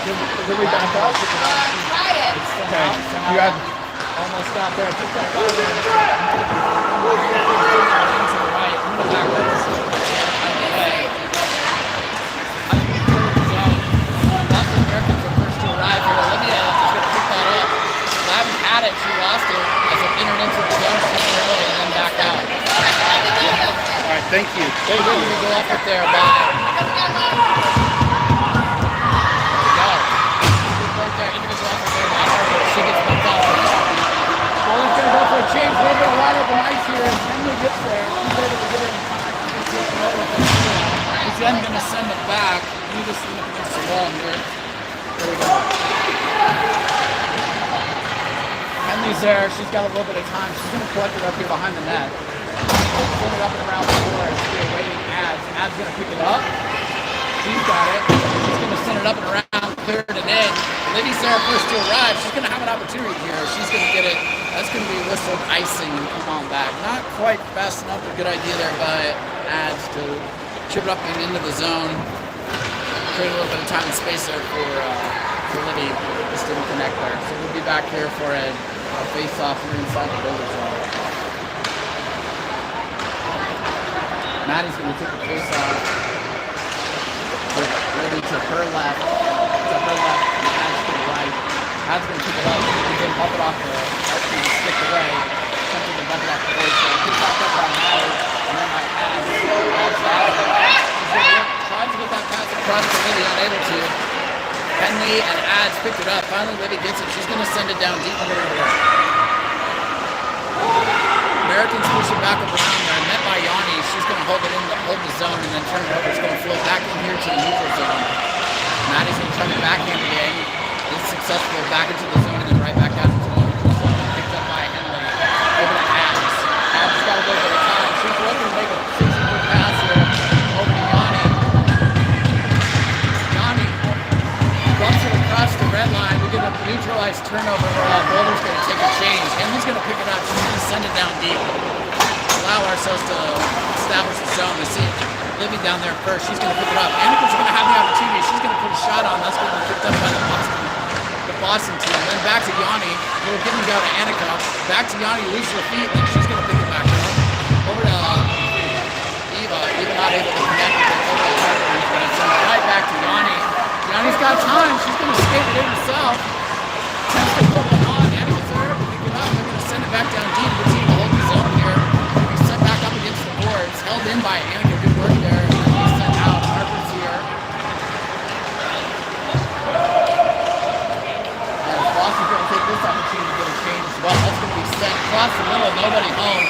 Did we back up? Try it. Okay. You had Almost got there. Took that ball there. To the right. I'm going to back up. Boston Americans are first to arrive here. Olivia is going to pick that up. Lavin had it. She lost it as it entered into the zone super early and then back out. all right. Thank you. They're going to go up it there by. She gets bumped out. Bowler's going to go for a change. A little bit of wide open ice here. Henley gets there. She's able to get it in time. He's then going to send it back. You just lean up against the wall here. There we go. Henley's there. She's got a little bit of time. She's going to collect it up here behind the net. Send it up and around the floor. She's waiting. Ad's going to pick it up. She's got it. She's going to send it up and around, clear it in. Libby's there first to arrive. She's going to have an opportunity here. She's going to get it. That's going to be whistled icing and come on back. Not quite fast enough. A good idea there by Ads to chip it up and into the zone. Create a little bit of time and space there for Libby. Just didn't connect there. So we'll be back here for a face-off here inside the builder zone. Maddie's going to take the face-off. Libby to her left. And Ad's to the right. Ad's going to pick it up. He's going to bump it off the that's going to stick away. Attempting to bump it off the board. So he's back up by Maddie. And then by Ad. Tries to get that pass across to Libby, unable to. Henley and Ads picked it up. Finally, Libby gets it. She's going to send it down deep under the board. Americans push it back up around there. Met by Yanni. She's going to hold the zone and then turn it over. It's going to flow back in here to the neutral zone. Maddie's going to turn it backhand again. It's successful back into the zone and then right back out into the neutral zone. Picked up by Henley. Over to Ads. Ads got a little bit of time. She's looking to make a 60-foot pass here. Over to Yanni. Yanni bumps it across the red line. We get a neutralized turnover. Boulder's going to take a change. Henley's going to pick it up. She's going to send it down deep. Allow ourselves to establish the zone. We see Libby down there first. She's going to pick it up. Annika's going to have the opportunity. She's going to put a shot on. That's going to be picked up by the Boston team. Then back to Yanni. Little give and go to Annika. Back to Yanni. Loses her feet. And she's going to pick it back up. Over to Eva. Eva not able to connect with it. Over to Harper. He's going to send it right back to Yanni. Yanni's got time. She's going to skate it in herself. Tries to put it on. Annika's there to pick it up. They're going to send it back down deep. The team to hold the zone here. He's sent back up against the boards. Held in by Annika. Good work there. And then he's sent out. Harper's here. And Boston's going to take this opportunity to get a change as well. That's going to be sent across the middle. Nobody home.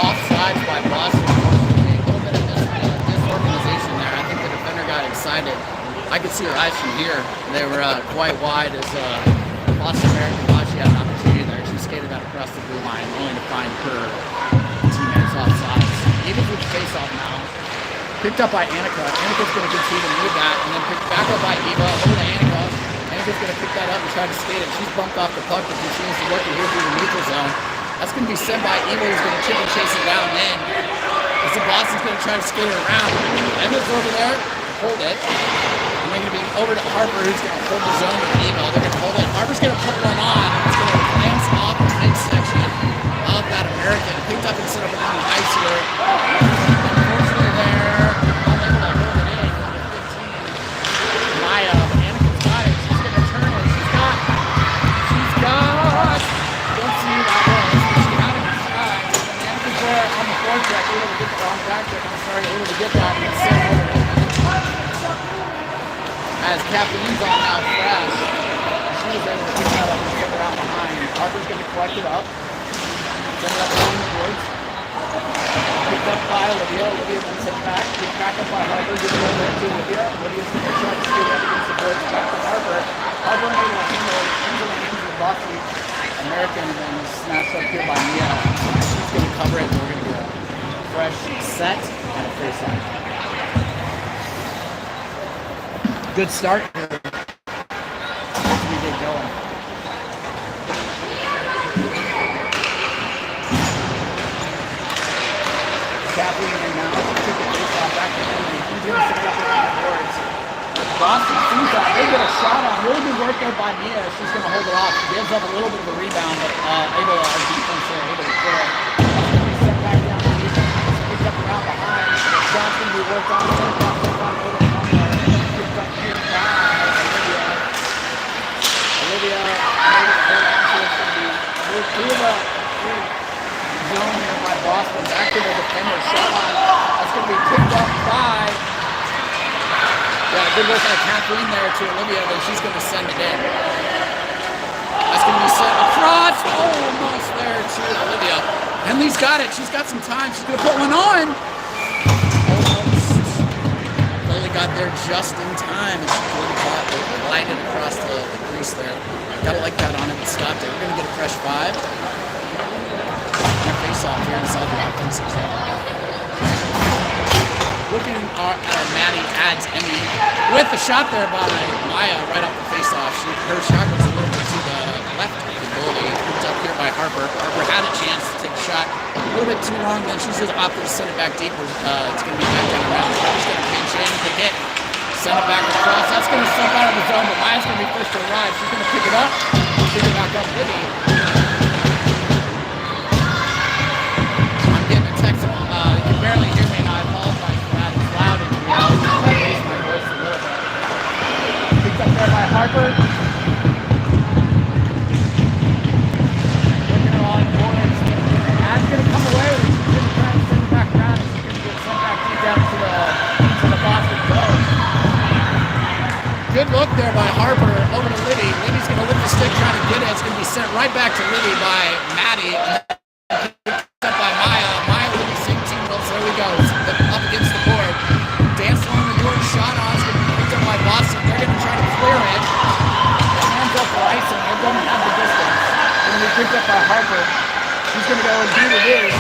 Offsides by Boston. A little bit of disorganization there. I think the defender got excited. I could see her eyes from here. They were quite wide as Boston American thought she had an opportunity there. She skated that across the blue line, only to find her teammates offsides. Even with the face-off now. Picked up by Annika. Annika's going to continue to move that, and then picked back up by Eva. Over to Annika. Annika's going to pick that up and try to skate it. She's bumped off the puck, but continues to work it here through the neutral zone. That's going to be sent by Eva, who's going to chip and chase it down in. As the Boston's going to try to skate it around. Emma's over there. Hold it. And they're going to be over to Harper, who's going to hold the zone with Eva. They're going to hold it. Harper's going to put one on. It's going to glance off the midsection of that American. Picked up and set up around the ice here. Unfortunately there, unable to hold it in. Number 15. Maya. Annika's got it. She's going to turn it. She's got. Don't see who that was. She had it inside. Annika's there on the forecheck. Able to get the wrong back check. I'm sorry. Able to get that. And it's sent over to as Kathleen's on now fresh. She was able to pick that up and flip it out behind. Harper's going to collect it up. Send it up along the boards. Picked up by Olivia. Olivia then sent back. Picked back up by Harper. Give it over to Olivia. Olivia's going to try to skate up against the boards. Back to Harper. Harper able to handle it. Into the hands of Buffy. American and then snatched up here by Mia. She's going to cover it and we're going to get a fresh set and a face-off. Good start here. We get going. Kathleen and now took the face off back to Henry. He's going to set it up around the boards. Boston sees that. They get a shot on. Really good work there by Mia. She's going to hold it off. She gives up a little bit of a rebound, but able our defense there, able to clear it. Set back down to defense. Picked up around behind. The shot's going to be worked on. Picked up here by Olivia. Olivia made it hold on to it. It's going to be through the zone here by Boston. Back to the defender. Shot on. That's going to be picked up by... Yeah, good work by Kathleen there to Olivia, then she's going to send it in. That's going to be sent across. Almost there to Olivia. Henley's got it. She's got some time. She's going to put one on. Almost. Lily got there just in time. And she glided across the crease there. Got it like that on it and stopped it. We're going to get a fresh 5. Face off here inside the offensive zone. Looking at Maddie adds Emmy with the shot there by Maya right off the face-off. Her shot goes a little bit to the left of the goalie. It's up here by Harper. Harper had a chance to take a shot a little bit too long, then she's just opted to send it back deeper. It's going to be back down around. Harper's going to pinch in, pick it, send it back across. That's going to slip out of the zone, but Maya's going to be first to arrive. She's going to pick it up, pick it back up with it. I'm getting a text. You can barely hear me, and I apologize. Picked up there by Harper. Looking at all the boards. Ad's going to come away. She's going to try and send it back around. She's going to get sent back deep down to the Boston zone. Good look there by Harper over to Liddy. Liddy's going to lift the stick, trying to get it. It's going to be sent right back to Liddy by Maddie. Picked up by Maya. Maya with the same team. There we go. Up against the board. Dance along the board. Shot on. It's going to be picked up by Boston. They're going to try to clear it. The hands up for icing. It doesn't have the distance. It's going to be picked up by Harper. She's going to go and beat it in.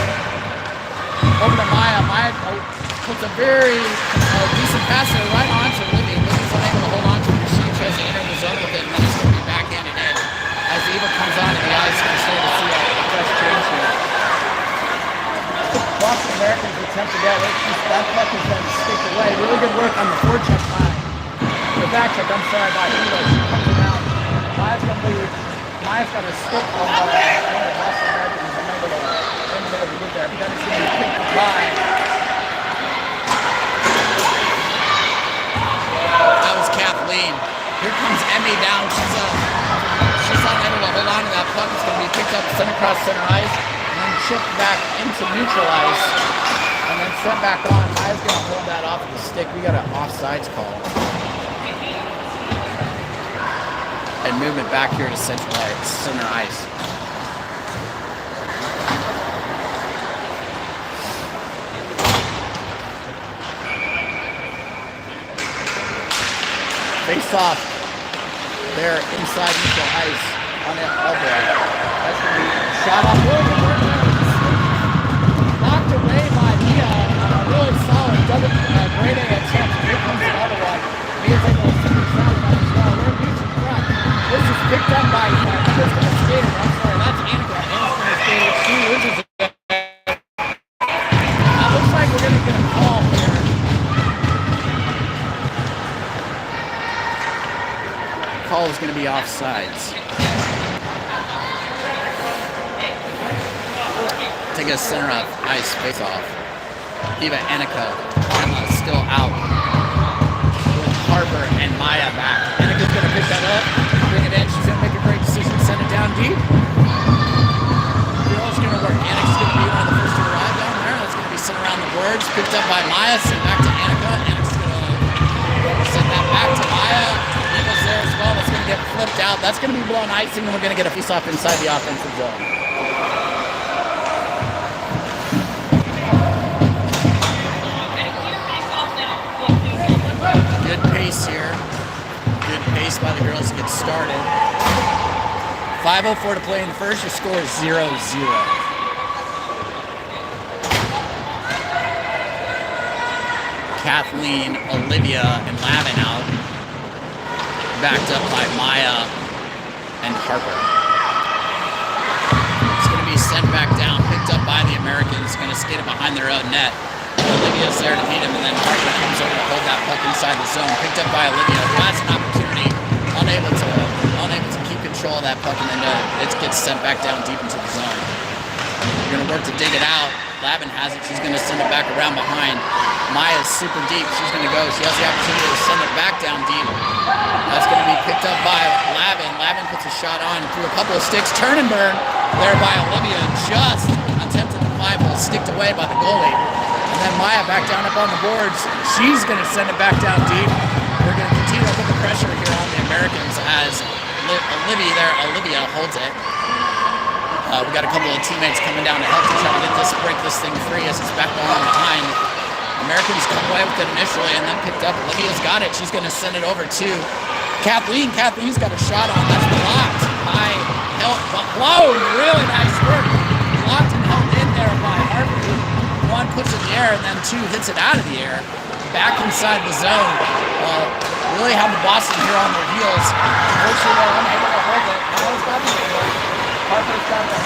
Over to Maya. Maya puts a very decent pass there right onto Libby. Libby's unable to hold on to it. She tries to enter the zone with it, and then it's going to be backhanded in. As Eva comes on to the ice, we're starting to see a fresh change here. Boston Americans attempted that. That puck is going to stick away. Really good work on the forecheck line. The back check, I'm sorry, by Eva. She comes around. Maya's got a stick on the Boston Americans. I'm able to get there. But then it's going to be picked by. That was Kathleen. Here comes Emmy down. She's unable to hold on to that puck. It's going to be picked up center across center ice. Chipped back into neutral ice and then sent back on. Maya's going to hold that off of the stick. We got an offsides call. And movement back here to center ice. Face off there inside neutral ice on that elbow. That's going to be shot off. Knocked away by Mia on a really solid double grade A attempt. Here comes the other one. Mia's able to send it down as well. We're reaching front. This is picked up by Mia's going to skate it. I'm sorry, that's Annika. Annika's going to skate it. She loses it. Now looks like we're going to get a call here. Call is going to be offsides. Take a center of ice face off. Eva Annika. Emma still out. With Harper and Maya back. Annika's going to pick that up. Bring it in. She's going to make a great decision. Send it down deep. Girl's going to work. Annika's going to be one of the first to arrive down there. That's going to be sent around the boards. Picked up by Maya. Sent back to Annika. Annika's going to send that back to Maya. Eva's there as well. That's going to get flipped out. That's going to be blown icing, and we're going to get a face-off inside the offensive zone. Good pace here. Good pace by the girls to get started. 5:04 to play in the first. Your score is 0-0. Kathleen, Olivia, and Lavin out. Backed up by Maya and Harper. It's going to be sent back down, picked up by the Americans. Going to skate it behind their own net. Olivia's there to meet him, and then Harper comes over to hold that puck inside the zone. Picked up by Olivia, who has an opportunity, unable to keep control of that puck, and then it gets sent back down deep into the zone. We're gonna work to dig it out. Lavin has it. She's gonna send it back around behind. Maya's super deep. She's gonna go. She has the opportunity to send it back down deep. That's gonna be picked up by Lavin. Lavin puts a shot on through a couple of sticks. Turn and burn there by Olivia. Just attempted to 5-hole, sticked away by the goalie. And then Maya back down up on the boards. She's gonna send it back down deep. We're gonna continue to put the pressure here on the Americans as Olivia holds it. We got a couple of teammates coming down to help to try to break this thing free as it's back on behind. Americans come away with it initially and then picked up. Olivia's got it. She's going to send it over to Kathleen. Kathleen's got a shot on. That's blocked by Blown. Really nice work. Blocked and held in there by Harper. One puts it in the air and then two hits it out of the air. Back inside the zone. Really have the Boston here on their heels. Unfortunately, they're unable to hold it. Now it's got the Harper's got the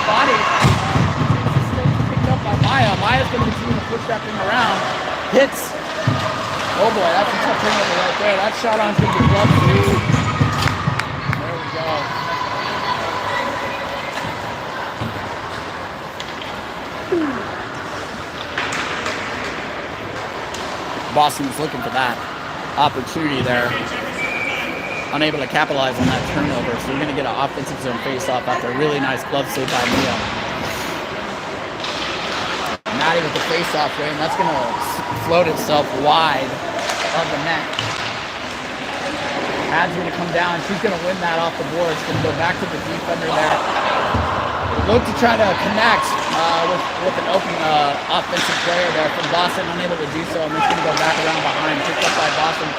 body. Picked up by Maya. Maya's going to continue to push that thing around. Hits. Oh boy, that's a tough turnover right there. That shot on to the glove too. There we go. Boston was looking for that opportunity there. Unable to capitalize on that turnover, so we're going to get an offensive zone face-off after a really nice glove save by Mia. Maddie with the face-off way, and that's going to float itself wide of the net. Maddie's going to come down. She's going to win that off the board. It's going to go back to the defender there. Look to try to connect with an open offensive player there from Boston, unable to do so, and it's going to go back around behind, picked up by Boston.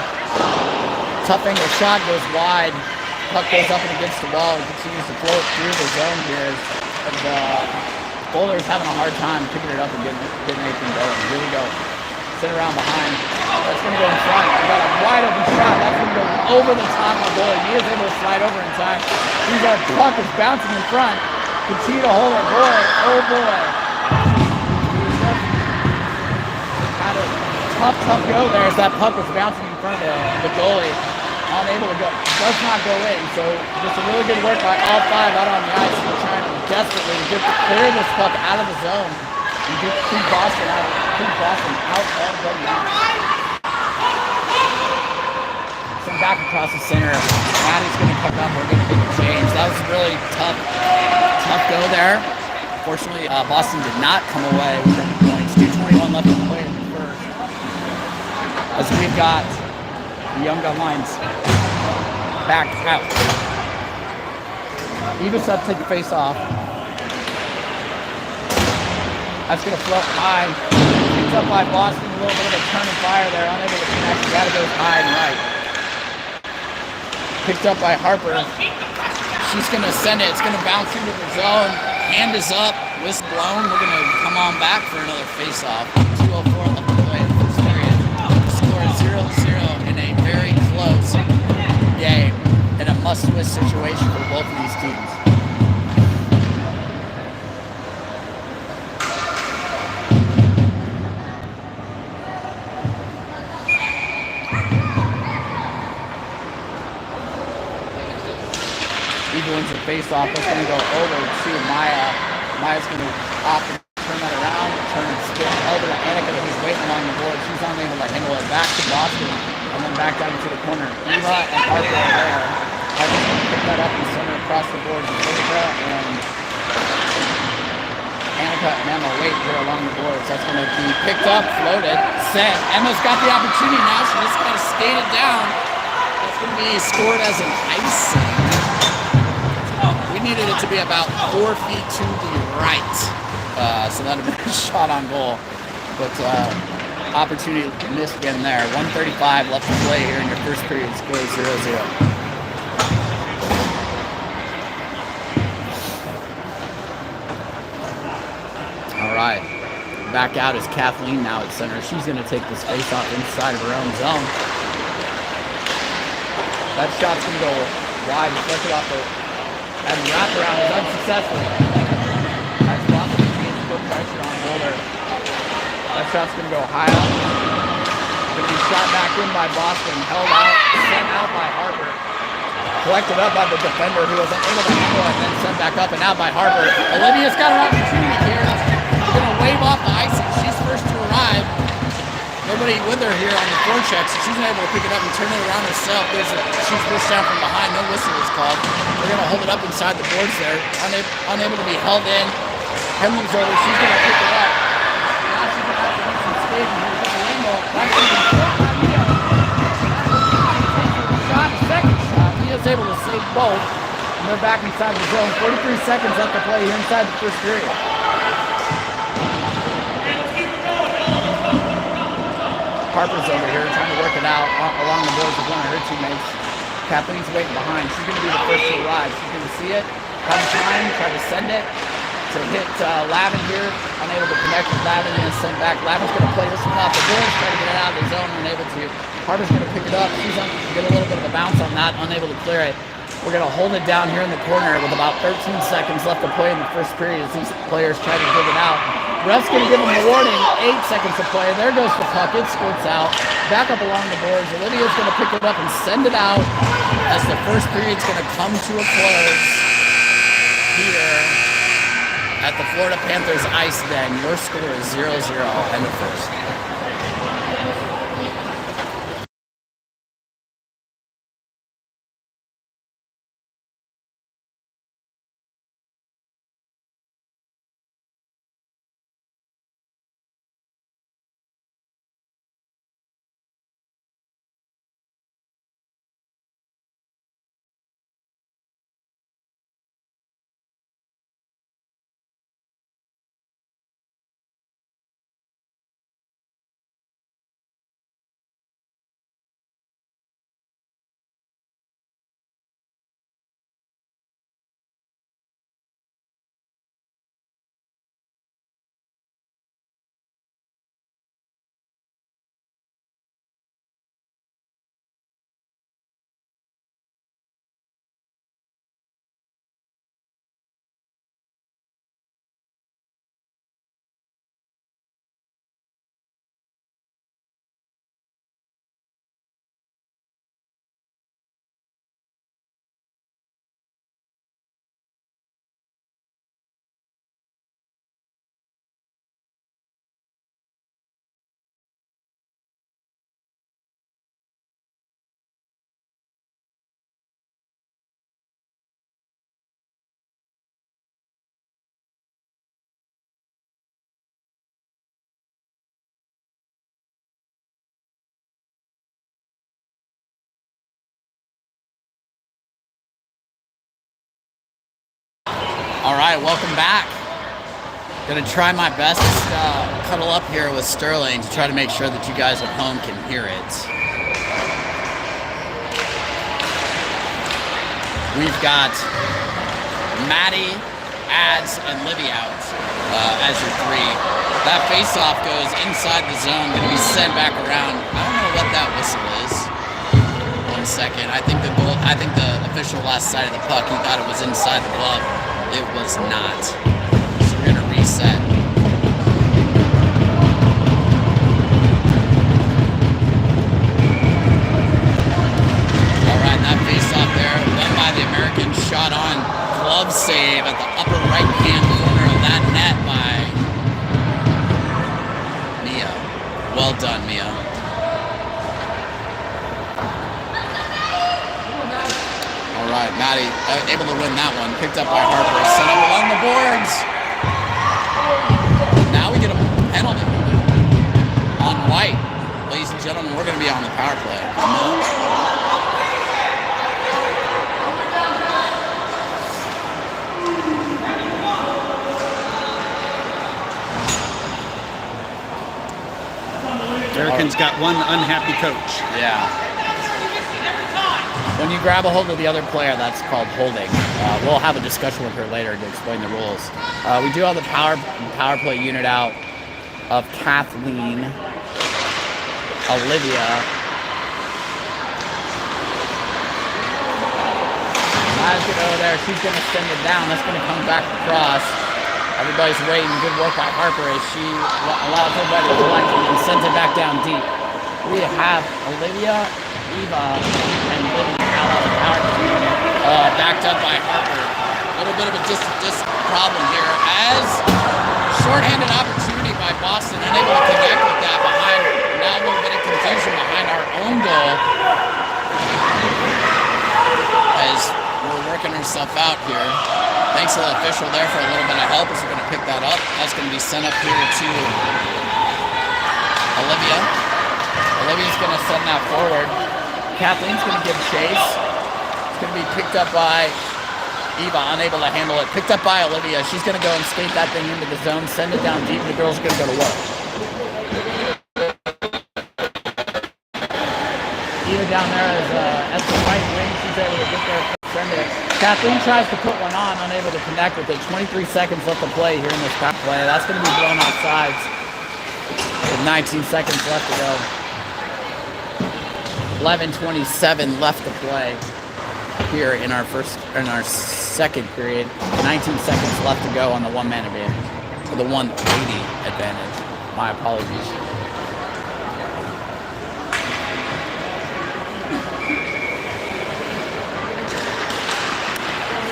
Tough angle shot goes wide. Puck goes up and against the wall and continues to float through the zone here. The Boulder's having a hard time picking it up and getting anything going. Here we go. Sit around behind. That's going to go in front. We got a wide open shot. That's going to go over the top of the goalie. He is able to slide over in time. He's our puck is bouncing in front. Continue to hold it. Boy, oh boy. Had a tough go there as that puck was bouncing in front of the goalie. Unable to go, does not go in. So just a really good work by all five out on the ice. We're trying desperately to clear this puck out of the zone and keep Boston out of the net. Send back across the center. Maddie's going to pick up. We're going to get the change. That was a really tough go there. Fortunately, Boston did not come away with any points. 2:21 left to play in the first. As we've got the Young Gun Lions back out. Ibasov take the face off. That's going to float high. Picked up by Boston. A little bit of a turn and fire there. Unable to connect. Got to go high and right. Picked up by Harper. She's going to send it. It's going to bounce into the zone. Hand is up. Whistle blown. We're going to come on back for another face off. 2:04 left to play in the first period. Score 0-0 in a very close game in a must-win situation for both of these teams. Eagle wins the face-off. That's going to go over to Maya. Maya's going to opt to turn that around, turn and spin over to Annika, who's waiting along the board. She's unable to handle it back to Boston, and then back down into the corner. Eva and Harper are there. Harper's going to pick that up and send it across the board to Eva and Annika and Emma wait here along the board. So that's going to be picked up, floated, sent. Emma's got the opportunity now. She just got to skate it down. It's going to be scored as an icing. We needed it to be about 4 feet to the right. So that would have been a shot on goal. But opportunity missed again there. 1:35 left to play here in your first period. Score 0-0. All right. Back out is Kathleen now at center. She's going to take this face off inside of her own zone. That shot's going to go wide. Deflected off the and wraparound is unsuccessful. That's Boston begins to put pressure on Boulder. shot's going to go high up. Going to be shot back in by Boston, held out, sent out by Harper. Collected up by the defender who was unable to handle it, and then sent back up and out by Harper. Olivia's got an opportunity here. She's going to wave off the icing. She's first to arrive. Nobody with her here on the forecheck, so she's able to pick it up and turn it around herself. She's pushed down from behind. No whistle is called. They're going to hold it up inside the boards there. Unable to be held in. Henley's over. She's going to pick it up. Now she's going to have to make some skating here. Got the angle. That's going to be short by Mia. Shot, second shot. Mia's able to save both. And they're back inside the zone. 43 seconds left to play here inside the first period. Harper's over here trying to work it out along the boards with one of her teammates. Kathleen's waiting behind. She's going to be the first to arrive. She's going to see it, have time, try to send it to hit Lavin here. Unable to connect with Lavin and sent back. Lavin's going to play this one off the boards, try to get it out of the zone, unable to. Harper's going to pick it up. She's going to get a little bit of a bounce on that, unable to clear it. We're going to hold it down here in the corner with about 13 seconds left to play in the first period as these players try to dig it out. Ref's going to give them a warning. 8 seconds to play. There goes the puck. It squirts out. Back up along the boards. Olivia's going to pick it up and send it out as the first period's going to come to a close here at the Florida Panthers ice den. Your score is 0-0 in the first. All right, welcome back. Gonna try my best to cuddle up here with Sterling to try to make sure that you guys at home can hear it. We've got Maddie, Ads, and Livy out as your three. That face-off goes inside the zone, gonna be sent back around. I don't know what that whistle is. 1 second. I think the official last side of the puck, he thought it was inside the glove. It was not. So we're gonna reset. All right, that face-off there, won by the American, shot on, glove save at the upper right-hand corner of that net by Mia. Well done, Mia. All right, Maddie able to win that one. Picked up by Harper. Set up along the boards. Now we get a penalty on White. Ladies and gentlemen, we're going to be on the power play. American's got one unhappy coach. Yeah. When you grab a hold of the other player, that's called holding. We'll have a discussion with her later to explain the rules. We do have the power play unit out of Kathleen, Olivia, Matt's going over there. She's going to send it down. That's going to come back across Everybody's waiting. Good work by Harper as she allows everybody to collect and sends it back down deep. We have Olivia, Eva, and Livy out of the power team, backed up by Harper. A little bit of a dis problem here as shorthanded opportunity by Boston, unable to connect with that behind. Now a little bit of confusion behind our own goal as we're working ourselves out here. Thanks to the official there for a little bit of help as we're going to pick that up. That's going to be sent up here to Olivia. Olivia's going to send that forward. Kathleen's going to give chase. It's going to be picked up by Eva, unable to handle it. Picked up by Olivia. She's going to go and skate that thing into the zone, send it down deep, and the girls are going to go to work. Eva down there is at the right wing. She's able to get there, send it. Kathleen tries to put one on, unable to connect with it. 23 seconds left to play here in this power play. That's going to be blown off sides with 19 seconds left to go. 11:27 left to play here in our second period. 19 seconds left to go on the one-man advantage, or the 180 advantage. My apologies.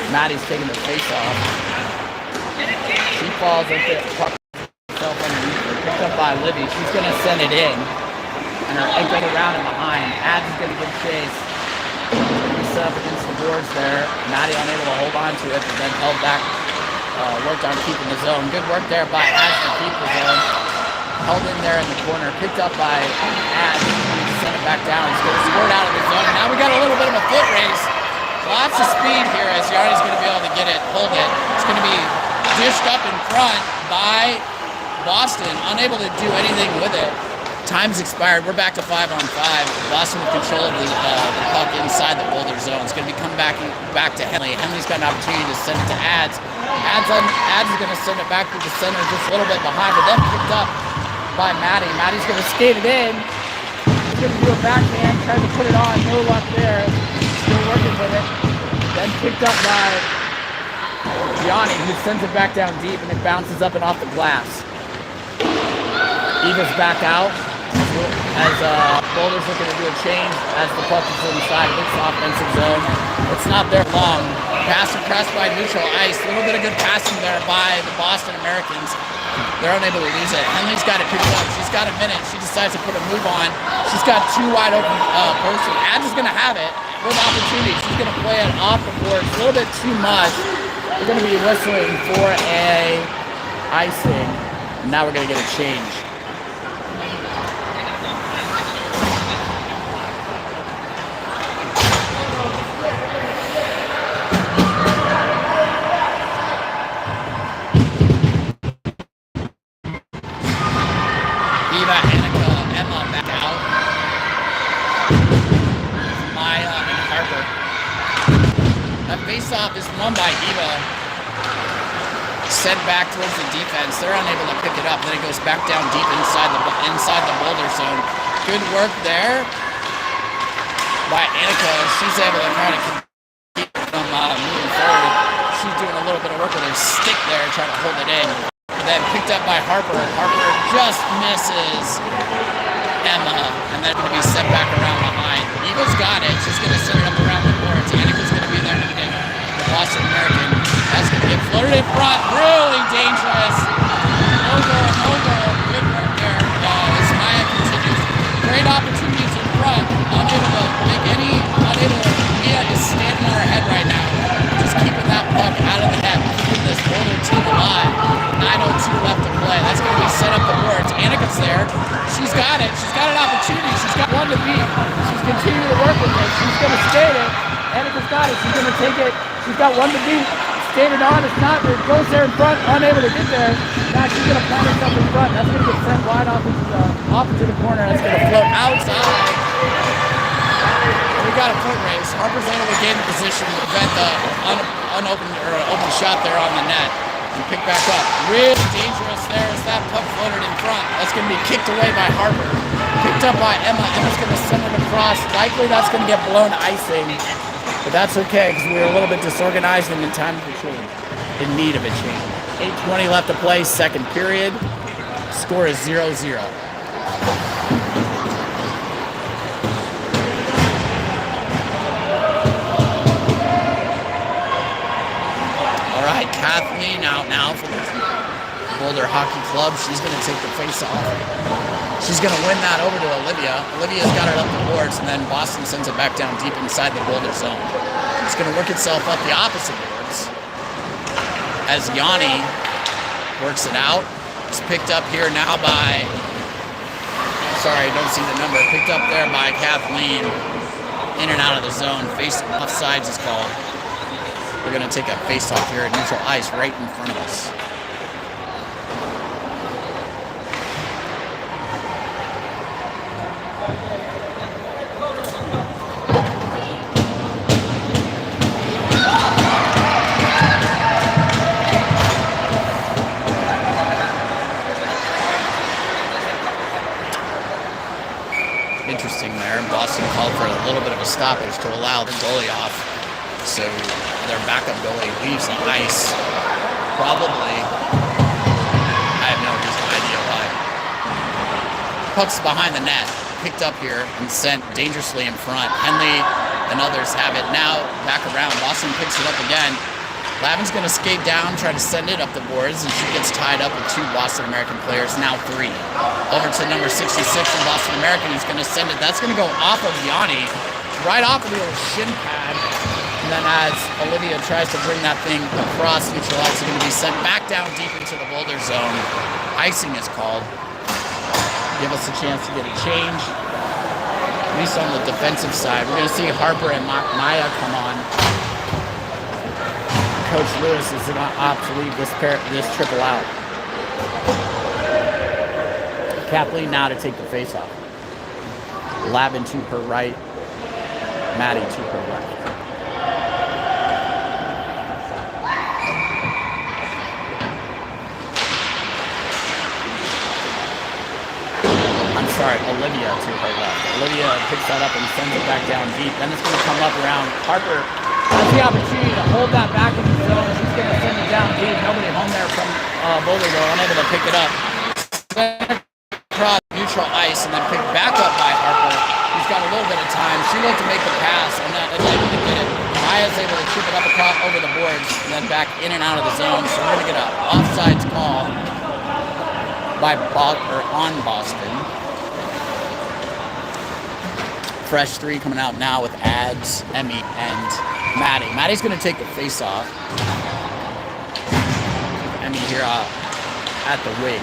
Maddie's taking the face off. She falls into herself underneath her. Picked up by Livy. She's going to send it in. And her ankle around and behind. Ads is going to give chase. She's going to be set up against the boards there. Maddie unable to hold on to it, but then held back. Worked on keeping the zone. Good work there by Ads to keep the zone. Held in there in the corner. Picked up by Ads. Sent it back down. He's going to squirt out of the zone. Now we got a little bit of a foot race. Lots of speed here as Yarni's going to be able to get it, hold it. It's going to be dished up in front by Boston, unable to do anything with it. Time's expired. We're back to 5-on-5. Boston with control of the puck inside the Boulder zone. It's going to be coming back to Henley. Henley's got an opportunity to send it to Ads. Ads is going to send it back to the center just a little bit behind, but then picked up by Maddie. Maddie's going to skate it in. He's going to do a backhand, trying to put it on. No luck there. Still working with it. Then picked up by Gianni, who sends it back down deep, and it bounces up and off the glass. Eva's back out as Boulder's looking to do a change as the puck is inside of its offensive zone. It's not there long. Pass pressed by neutral ice. A little bit of good passing there by the Boston Americans. They're unable to lose it. Henley's got it picked up. She's got a minute. She decides to put a move on. She's got two wide open person. Ads is going to have it with opportunity. She's going to play it off the board. It's a little bit too much. We're going to be whistling for a icing. And now we're going to get a change. Face-off is won by Eva. Sent back towards the defense. They're unable to pick it up. Then it goes back down deep inside the Boulder zone. Good work there by Annika. She's able to kind of keep them moving forward. She's doing a little bit of work with her stick there, trying to hold it in. And then picked up by Harper. Harper just misses Emma, and then going to be sent back around behind. Eva's got it. She's going to send it up around the boards. Annika's going to be there to get the Boston American. That's going to get floated in front. Really dangerous. No goal. Good work there. As Maya continues. Great opportunities in front. Unable to make any. Mia is standing on her head right now. Just keeping that puck out of the net. Keeping this Boulder team alive. 9:02 left to play. That's going to be set up the boards. Annika's there. She's got it. She's got an opportunity. She's got one to beat. She's continuing to work with it. She's going to skate it. Annika's got it. She's going to take it. She's got one to beat. Skated on. It's not. It goes there in front. Unable to get there. Now she's going to plant herself in front. That's going to get sent wide off into the corner. That's going to float outside. We got a foot race. Harper's able to gain the position to prevent the open shot there on the net. And pick back up. Really dangerous there as that puck floated in front. That's going to be kicked away by Harper. Picked up by Emma. Emma's going to send it across. Likely that's going to get blown icing. But that's okay because we were a little bit disorganized and in time for change. In need of a change. 8:20 left to play, second period. Score is 0-0. All right, Kathleen out now for the Boulder Hockey Club. She's going to take the face-off. She's going to win that over to Olivia. Olivia's got it up the boards, and then Boston sends it back down deep inside the Boulder zone. It's going to work itself up the opposite boards as Yanni works it out. It's picked up here now by, sorry, I don't see the number. Picked up there by Kathleen. In and out of the zone. Face offsides is called. We're going to take a face-off here at neutral ice right in front of us. Interesting there. Boston called for a little bit of a stoppage to allow the goalie off. So their backup goalie leaves the ice. Probably. I have no idea why. Puck's behind the net. Picked up here and sent dangerously in front. Henley and others have it. Now back around. Boston picks it up again. Lavin's going to skate down, try to send it up the boards, and she gets tied up with two Boston American players, now three. Over to number 66 from Boston American, who's going to send it. That's going to go off of Yanni, right off of the old shin pad. And then as Olivia tries to bring that thing across neutral ice, it's going to be sent back down deep into the Boulder zone. Icing is called. Give us a chance to get a change, at least on the defensive side. We're going to see Harper and Maya come on. Coach Lewis is going to opt to leave this triple out. Kathleen now to take the face-off. Lavin to her right. Maddie to her left. I'm sorry, Olivia to her left. Olivia picks that up and sends it back down deep. Then it's going to come up around Harper. Has the opportunity to hold that back in the zone. She's going to send it down deep. Nobody home there from Boulder, though, unable to pick it up. Across neutral ice and then picked back up by Harper, who's got a little bit of time. She looked to make the pass and not able to get it. Maya's able to keep it up across over the boards and then back in and out of the zone. So we're going to get an offsides call on Boston. Fresh three coming out now with Ads, Emmy, and Maddie. Maddie's going to take the face-off. Emmy here at the wing.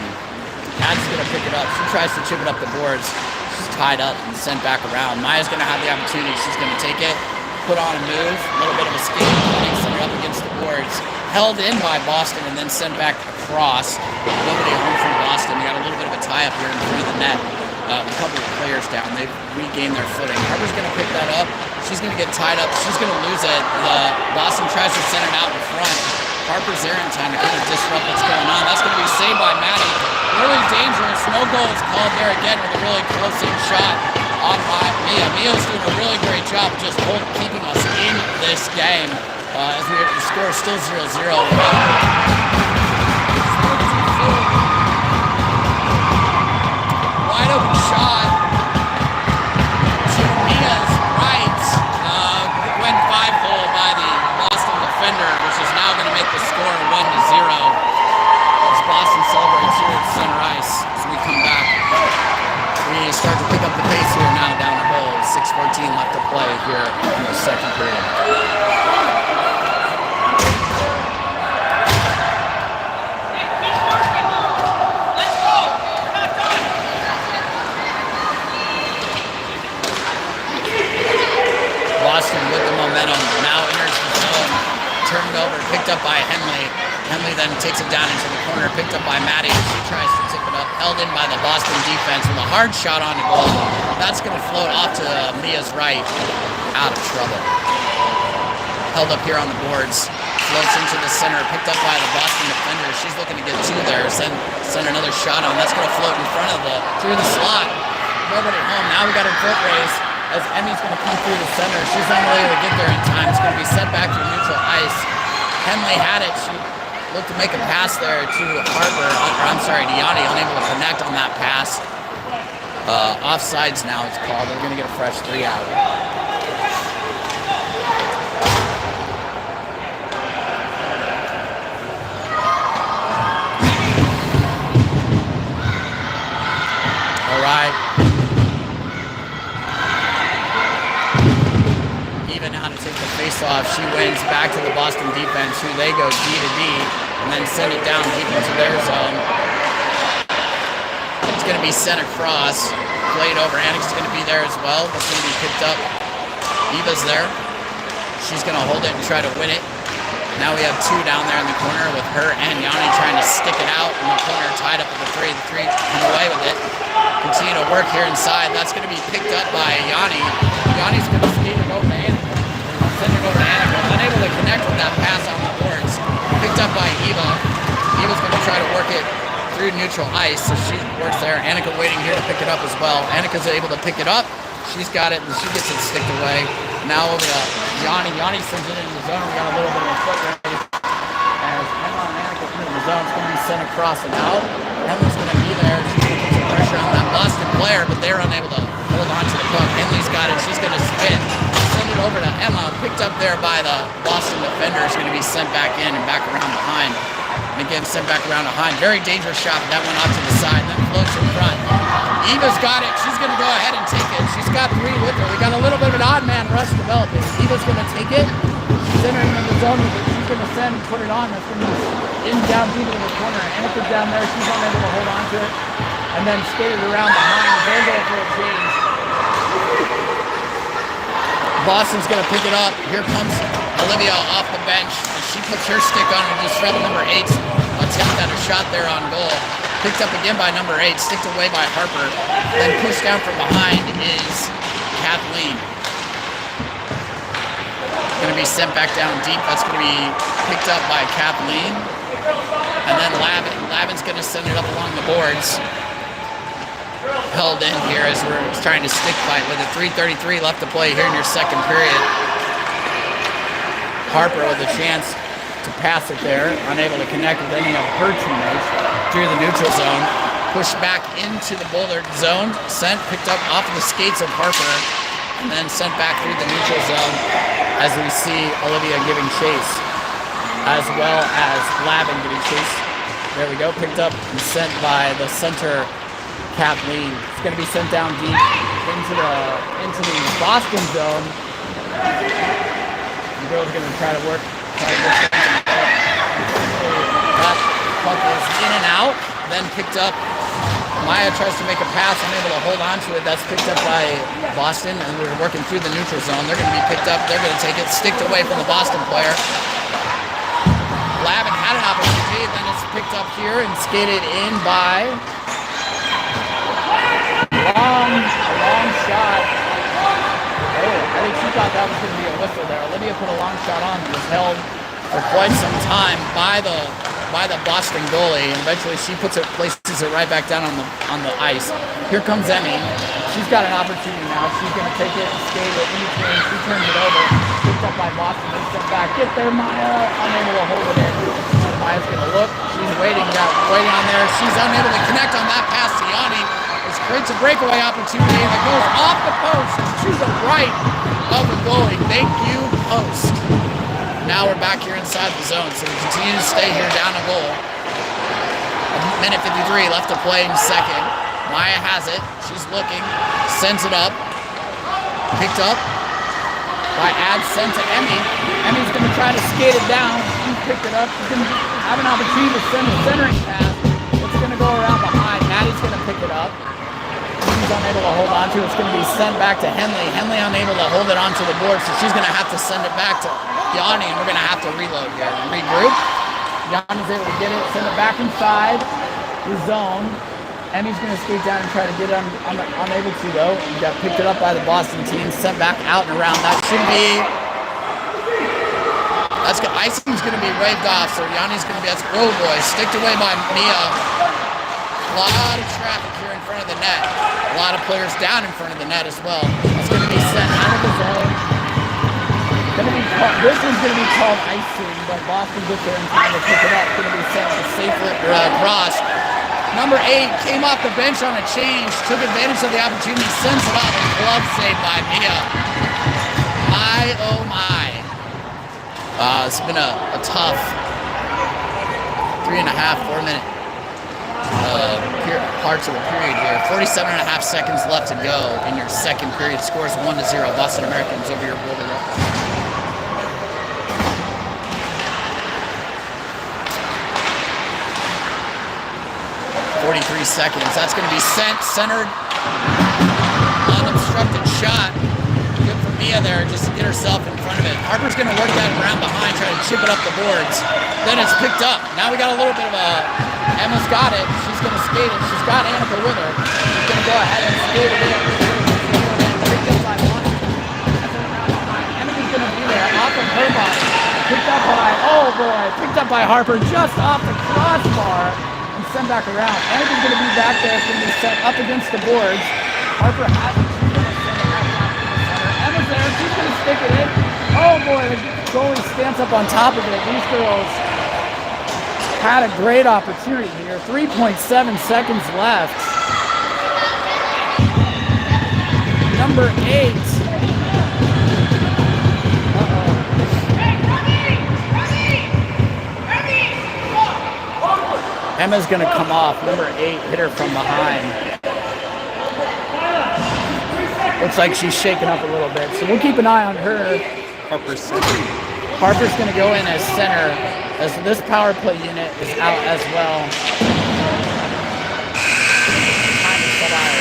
Ads is going to pick it up. She tries to chip it up the boards. She's tied up and sent back around. Maya's going to have the opportunity. She's going to take it, put on a move, a little bit of a skate, send her up against the boards. Held in by Boston and then sent back across. Nobody home from Boston. They got a little bit of a tie-up here in front of the net. A couple of players down. They've regained their footing. Harper's going to pick that up. She's going to get tied up. She's going to lose it. Boston tries to send it out in front. Harper's there in time to kind of disrupt what's going on. That's going to be saved by Maddie. Really dangerous. No goal is called there again with a really close-in shot on by Mia. Mia's doing a really great job just keeping us in this game. As the score is still 0-0. Wide open shot to Mia's right. Went 5-hole by the Boston defender, which is now going to make the score 1-0. As Boston celebrates here at center ice as we come back. We start to pick up the pace here now down the goal. 6:14 left to play here in the second period. Boston with the momentum, now enters the zone, turned over, picked up by Henley. Henley then takes it down into the corner, picked up by Maddie. She tries to tip it up, held in by the Boston defense with a hard shot on the goal. That's going to float off to Mia's right, out of trouble. Held up here on the boards, floats into the center, picked up by the Boston defender. She's looking to get two there, send another shot on. That's going to float in front of through the slot. Nobody home. Now we got her foot raised. As Emmy's going to come through the center. She's not able to get there in time. It's going to be set back to neutral ice. Henley had it. She look to make a pass there to Harper, or I'm sorry, to Yanni, unable to connect on that pass. Offsides now it's called. They're going to get a fresh 3 out. All right. Even how to take the face-off. She wins back to the Boston defense, who they go D to D, and then send it down deep into their zone. It's going to be sent across. Played over. Annik's going to be there as well. It's going to be picked up. Eva's there. She's going to hold it and try to win it. Now we have 2 down there in the corner with her and Yanni trying to stick it out in the corner, tied up with the 3. The 3 come away with it. Continue to work here inside. That's going to be picked up by Yanni. Yanni's going to skate it over to Annika. Send it over to Annika. Unable to connect with that pass on the boards. Picked up by Eva. Eva's going to try to work it through neutral ice, so she works there. Annika waiting here to pick it up as well. Annika's able to pick it up. She's got it, and she gets it sticked away. Now over to Yanni. Yanni sends it into the zone. We got a little bit of a foot race. As Emma and Annika into the zone, it's going to be sent across and out. Henley's going to be there. She's going to put some pressure on that Boston player, but they're unable to hold on to the puck. Henley's got it. She's going to spin. Send it over to Emma. Picked up there by the Boston defender. Is going to be sent back in and back around behind. And again, sent back around behind. Very dangerous shot, but that went off to the side. Then floats in front. Eva's got it. She's going to go ahead and take it. She's got 3 with her. We got a little bit of an odd man rush developing. Eva's going to take it. She's entering in the zone. She's going to send and put it on. That's going to be in down deep in the corner. Annika's down there. She's unable to hold on to it. And then skated around behind. They're going for a change. Boston's going to pick it up. Here comes Olivia off the bench. She puts her stick on and disrupt number 8's attempt at a shot there on goal. Picked up again by number 8, sticked away by Harper. Then pushed down from behind is Kathleen. Going to be sent back down deep. That's going to be picked up by Kathleen. And then Lavin's going to send it up along the boards. Held in here as we're trying to stick fight with it. 3:33 left to play here in your second period. Harper with a chance to pass it there, unable to connect with any of her teammates through the neutral zone. Pushed back into the Boulder zone, sent, picked up off of the skates of Harper, and then sent back through the neutral zone as we see Olivia giving chase, as well as Lavin giving chase. There we go, picked up and sent by the center, Kathleen. It's going to be sent down deep into the Boston zone. The girl's going to try to get that puck is in and out, then picked up. Maya tries to make a pass, unable to hold on to it. That's picked up by Boston, and we're working through the neutral zone. They're going to be picked up. They're going to take it, sticked away from the Boston player. Lavin had an opportunity, then it's picked up here and skated in by a long shot. Oh, I think she thought that was going to be a whistle there. Olivia put a long shot on that was held for quite some time by the Boston goalie, and eventually she places it right back down on the ice. Here comes Emmy. She's got an opportunity now. She's going to take it and skate it in between. She turns it over, picked up by Boston, then sent back. Get there, Maya. Unable to hold it in. Maya's going to look. She's waiting on there. She's unable to connect on that pass to Yanni. It creates a breakaway opportunity that goes off the post to the right of the goalie. Thank you, post. Now we're back here inside the zone, so we continue to stay here down a goal. A minute 53 left to play in second. Maya has it. She's looking. Sends it up. Picked up by Ad, sent to Emmy. Emmy's going to try to skate it down. She's picked it up. She's going to have an opportunity to send a centering pass. It's going to go around behind. Maddie's going to pick it up. She's unable to hold on to it. It's going to be sent back to Henley. Henley unable to hold it onto the board, so she's going to have to send it back to Yanni, and we're going to have to reload here and regroup. Yanni's able to get it, send it back inside the zone. Emmy's going to skate down and try to get it, unable to though. He got picked it up by the Boston team, sent back out and around. That should be, that's good. Icing's going to be waved off, so Yanni's going to be, that's oh boy, sticked away by Mia. A lot of traffic here in front of the net. A lot of players down in front of the net as well. It's going to be sent out of the zone. This one's going to be called icing, but but Boston gets there in time to pick it up. Going to be sent to safer cross. Number 8 came off the bench on a change, took advantage of the opportunity, sends it up, and glove saved by Mia. My, oh my. It's been a tough 3.5, 4 minute parts of the period here. 47.5 seconds left to go in your second period. Scores 1-0. Boston Americans over your Boulder Rockets. 43 seconds. That's going to be sent, centered, unobstructed shot. Good for Mia there, just to get herself in front of it. Harper's going to work that around behind, try to chip it up the boards. Then it's picked up. Now we got a little bit of a... Emma's got it. She's going to skate it. She's got Annika with her. She's going to go ahead and skate it in. Picked up by one. Annika's going to be there, off of her body. Picked up by, oh boy, picked up by Harper just off the crossbar. Send back around. Annika's going to be back there. It's going to be set up against the boards. Harper has it. She's going to send it back down to the center. Emma's there. She's going to stick it in. Oh boy, the goalie stands up on top of it. These girls had a great opportunity here. 3.7 seconds left. Number 8. Emma's going to come off. Number 8 hit her from behind. Looks like she's shaken up a little bit. So we'll keep an eye on her. Harper's going to go in as center, as this power play unit is out as well. Time to set out.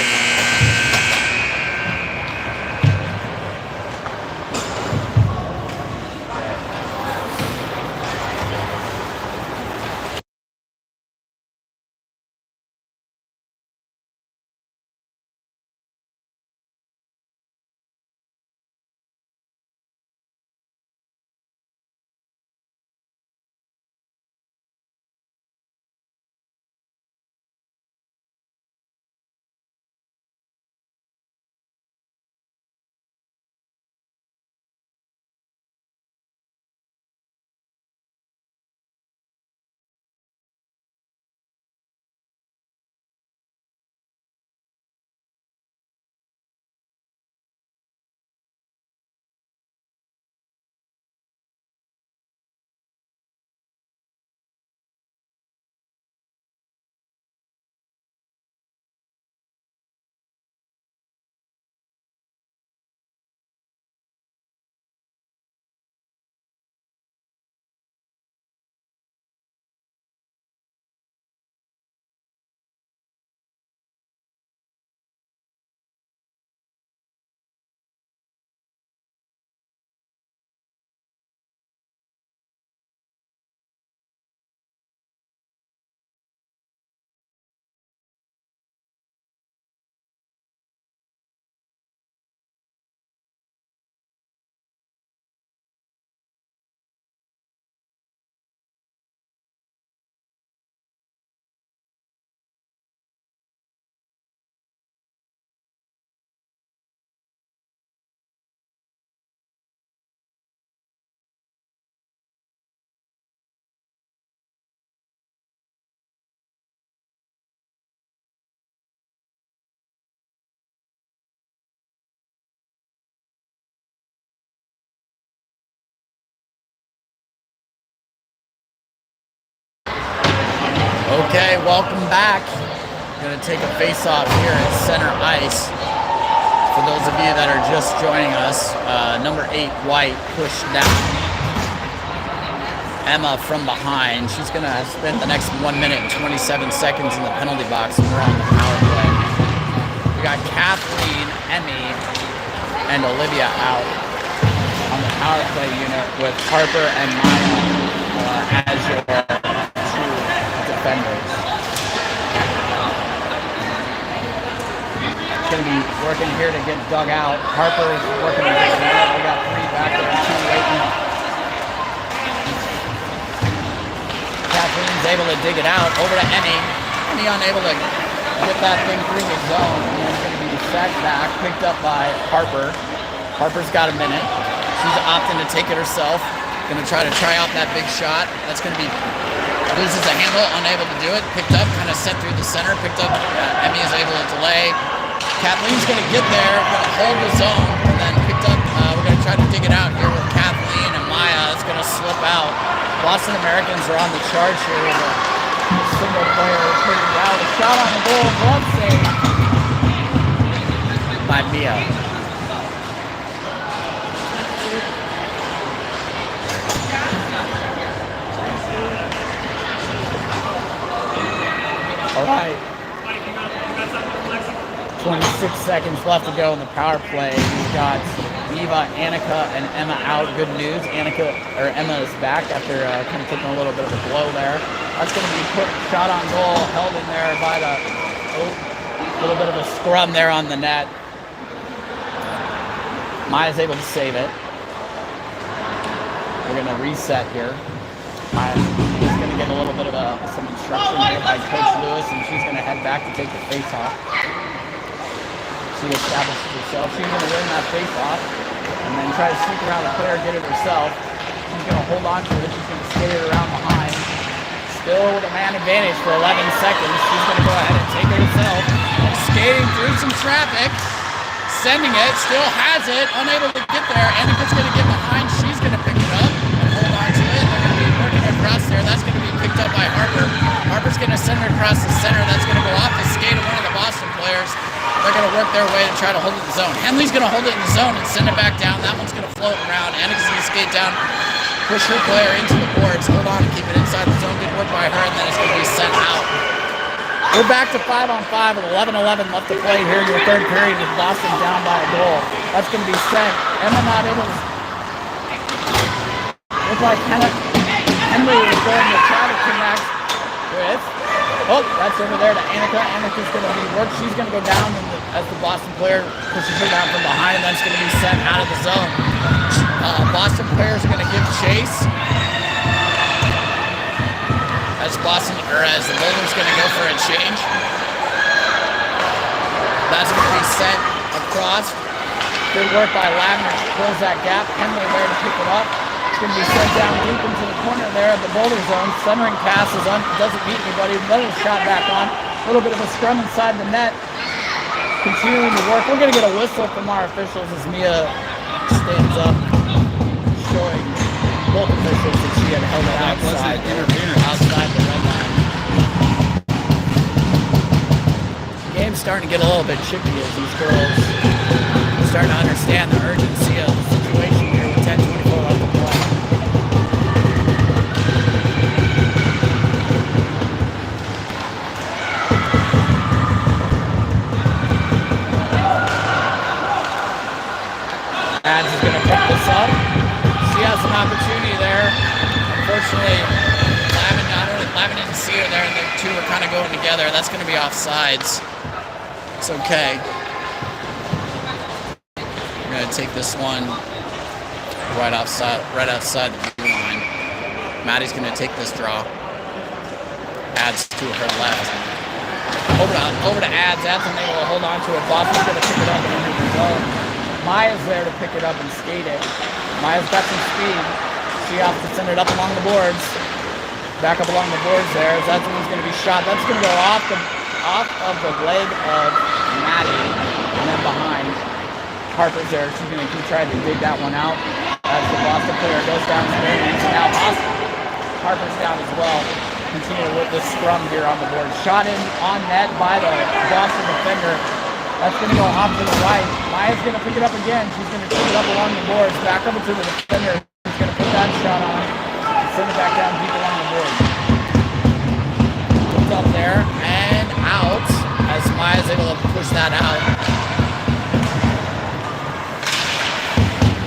Okay, welcome back. Going to take a face-off here at center ice. For those of you that are just joining us, number 8, White, pushed down Emma from behind. She's going to spend the next 1 minute and 27 seconds in the penalty box, and we're on the power play. We got Kathleen, Emmy, and Olivia out on the power play unit with Harper and Maya as your defenders. It's going to be working here to get dug out. Harper is working to get it out. We got 3 back there, 2 waiting. Kathleen's able to dig it out. Over to Emmy. Emmy unable to get that thing through the zone. And it's going to be set back, picked up by Harper. Harper's got a minute. She's opting to take it herself. Going to try out that big shot. That's going to be, loses the handle, unable to do it. Picked up, kind of sent through the center. Picked up, Emmy is able to delay. Kathleen's going to get there, going to hold the zone, and then picked up, we're going to try to dig it out here with Kathleen and Maya. It's going to slip out. Boston Americans are on the charge here with a single player taking out. A shot on the goal, glove save by Mia. All right. 26 seconds left to go in the power play. We've got Eva, Annika, and Emma out. Good news. Emma is back after kind of taking a little bit of a blow there. That's going to be put shot on goal, held in there by the little bit of a scrum there on the net. Maya's able to save it. We're going to reset here. Maya's going to get a little bit of some instruction here by Coach Lewis, and she's going to head back to take the face-off. She establishes herself. She's going to win that face-off and then try to sneak around the player, get it herself. She's going to hold on to it. She's going to skate it around behind. Still with a man advantage for 11 seconds. She's going to go ahead and take it herself. Skating through some traffic. Sending it. Still has it. Unable to get there. Annika's going to get behind. She's going to pick it up and hold on to it. They're going to be working across there. That's going to be picked up by Harper. Harper's going to send it across the center. That's going to go off the skate of one of the Boston players. They're going to work their way to try to hold it in the zone. Henley's going to hold it in the zone and send it back down. That one's going to float around. Annika's going to skate down, push her player into the boards, hold on and keep it inside the zone. Good work by her, and then it's going to be sent out. We're back to 5-on-5 with 11-11 left to play here in your third period with Boston down by a goal. That's going to be sent. Emma not able to... Looks like Henley is going to try to connect with... Oh, that's over there to Annika. Annika's going to be worked. She's going to go down as the Boston player pushes her down from behind, and then it's going to be sent out of the zone. Boston players are going to give chase. As the Boulders going to go for a change. That's going to be sent across. Good work by Lavender to close that gap. Henley there to pick it up. It's going to be sent down deep into the corner there at the Boulder zone. Centering pass doesn't beat anybody. Another shot back on. A little bit of a scrum inside the net. Continuing to work. We're going to get a whistle from our officials as Mia stands up, showing both officials that she had held it outside the red line. The game's starting to get a little bit chippy as these girls are starting to understand the urgency of the situation here with 10:24 left to play. Ads is going to pick this up. She has an opportunity there. Unfortunately, Lavin didn't see her there, and the two are kind of going together. That's going to be offsides. It's okay. We're going to take this one right outside the blue line. Maddie's going to take this draw. Ads to her left. Over to Ads. Ads unable to hold on to it. Boston's going to pick it up and enter the zone. Maya's there to pick it up and skate it. Maya's got some speed. She has to send it up along the boards. Back up along the boards there. That's one's going to be shot. That's going to go off of the leg of Maddie and then behind. Harper's there. She's going to keep trying to dig that one out. As the Boston player goes down the range. And now Harper's down as well. Continue with the scrum here on the board. Shot in on net by the Boston defender. That's going to go off to the right. Maya's going to pick it up again. She's going to pick it up along the boards. Back over to the defender. She's going to put that shot on and send it back down deep along the board. Puts up there and out as Maya's able to push that out.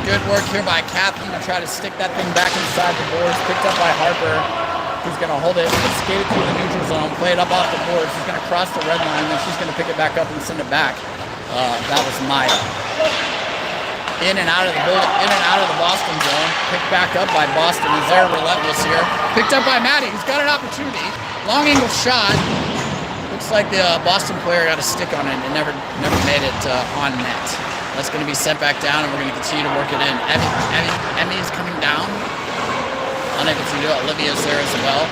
Good work here by Kathleen to try to stick that thing back inside the boards. Picked up by Harper. He's going to hold it, skate it through the neutral zone, play it up off the board. She's going to cross the red line, then she's going to pick it back up and send it back. That was Maya. In and out of the Boston zone. Picked back up by Boston as they're relentless here. Picked up by Maddie, who's got an opportunity. Long angle shot. Looks like the Boston player got a stick on it and never made it on net. That's going to be sent back down, and we're going to continue to work it in. Emmy is coming down. unable to do it. Olivia's there as well.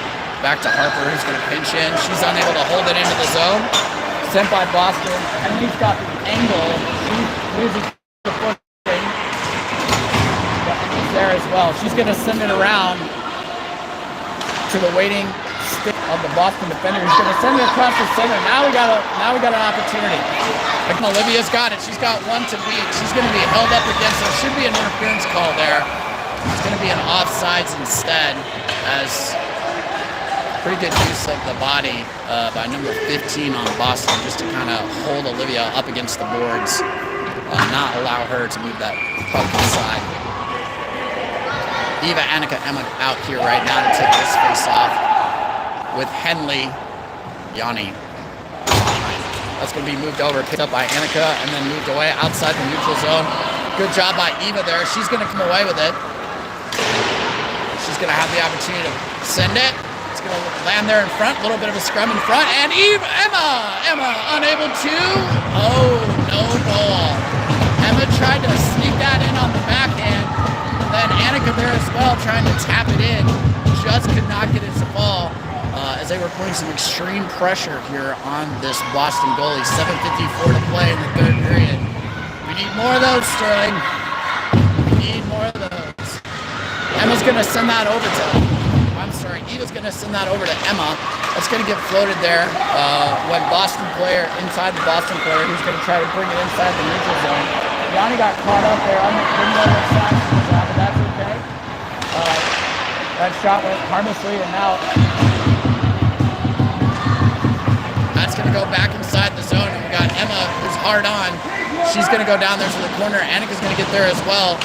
Back to Harper, who's going to pinch in. She's unable to hold it into the zone. Sent by Boston, and he's got the angle. She loses the footing. But he's there as well. She's going to send it around to the waiting stick of the Boston defender. He's going to send it across the center. Now we got an opportunity. Olivia's got it. She's got one to beat. She's going to be held up against. There should be an interference call there. It's going to be an offsides instead, as pretty good use of the body by number 15 on Boston, just to kind of hold Olivia up against the boards, not allow her to move that puck inside. Eva, Annika, Emma out here right now to take this face off with Henley, Yanni. That's going to be moved over, picked up by Annika, and then moved away outside the neutral zone. Good job by Eva there. She's going to come away with it. She's going to have the opportunity to send it. It's going to land there in front, a little bit of a scrum in front, and Emma unable to. Oh, no goal. Emma tried to sneak that in on the backhand. Then Annika there as well, trying to tap it in. Just could not get it to fall, as they were putting some extreme pressure here on this Boston goalie. 7:54 to play in the third period. We need more of those, Sterling. We need more of those. Emma's going to send that over to, Eva's going to send that over to Emma. That's going to get floated there when Boston player, inside the Boston player, who's going to try to bring it inside the neutral zone. Yanni got caught up there. I didn't know what side she was on, but that's okay. That shot went harmlessly, and now that's going to go back inside the zone, and we got Emma, who's hard on. She's going to go down there to the corner. Annika's going to get there as well.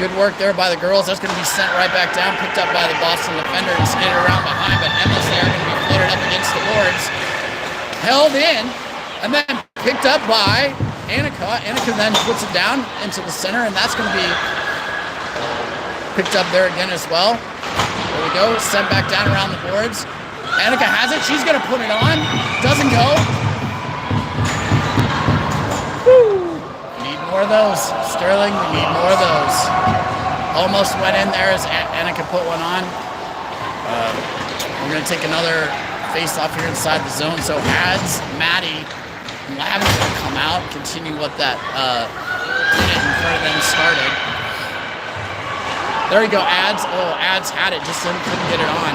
Good work there by the girls. That's going to be sent right back down, picked up by the Boston defender and skated around behind, but Emma's there, going to be floated up against the boards. Held in, and then picked up by Annika. Annika then puts it down into the center, and that's going to be picked up there again as well. There we go, sent back down around the boards. Annika has it. She's going to put it on. Doesn't go. Woo! More of those, Sterling. We need more of those. Almost went in there as Annika put one on. We're going to take another face-off here inside the zone. So Ads, Maddie, and Lavin's going to come out, continue what that unit in front of them started. There you go, Ads. Oh, Ads had it, just couldn't get it on.